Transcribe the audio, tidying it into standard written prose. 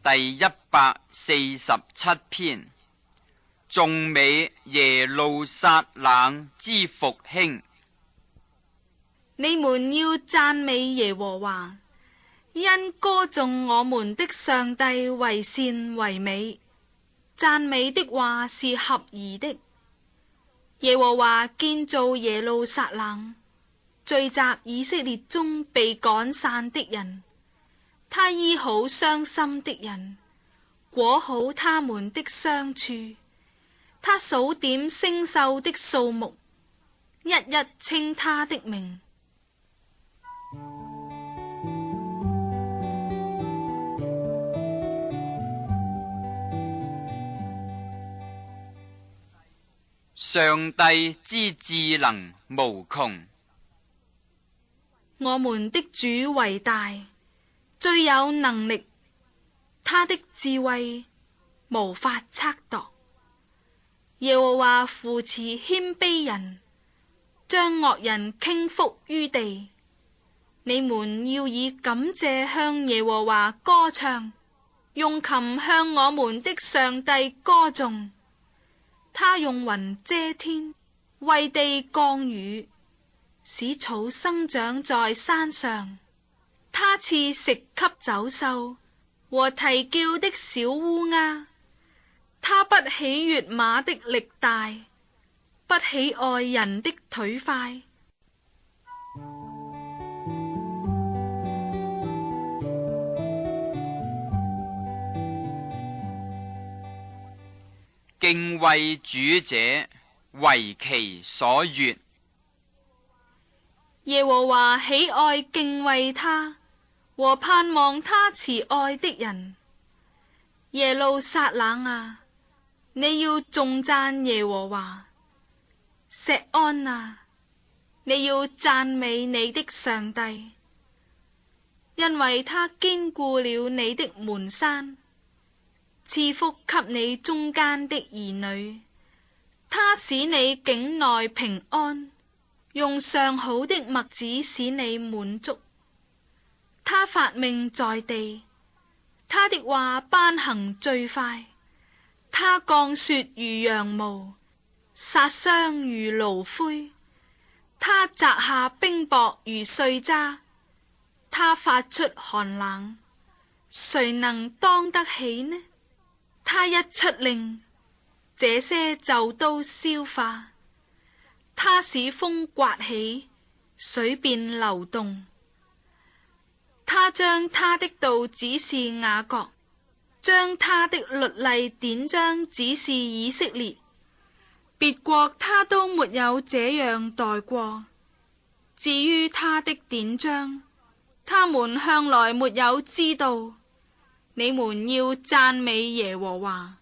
第147篇，頌美耶路撒冷之復興。你們要讚美耶和華，因歌頌我們的上帝為善為美，讚美的話是合宜的。耶和華建造耶路撒冷，聚集以色列中被趕散的人。他醫好傷心的人，裹好他們的傷處。他數點星宿的數目，一一稱他的名。上帝之智能無窮，我們的主偉大，最有能力，他的智慧無法測度。耶和華扶持謙卑人，將惡人傾覆於地。你們要以感謝向耶和華歌唱，用琴向我們的上帝歌頌。他用雲遮天，為地降雨，使草生長在山上。他賜食給走獸和啼叫的小烏鴉。他不喜悅馬的力大，不喜愛人的腿快。敬畏主者為其所悅。耶和華喜愛敬畏他和盼望他慈愛的人。耶路撒冷啊，你要頌讚耶和華；錫安啊，你要讚美你的上帝，因為他堅固了你的門閂，賜福給你中間的兒女。他使你境內平安，用上好的麥子使你滿足。他發命在地，他的話頒行最快。他降雪如羊毛，殺傷如爐灰。他擲下冰雹如碎渣。他發出寒冷，誰能當得起呢？他一出令，這些就都消化。他使風颳起，水便流動。他將他的道指示雅各，將他的律例典章指示以色列。別國他都沒有這樣待過。至於他的典章，他們向來沒有知道。你們要讚美耶和華。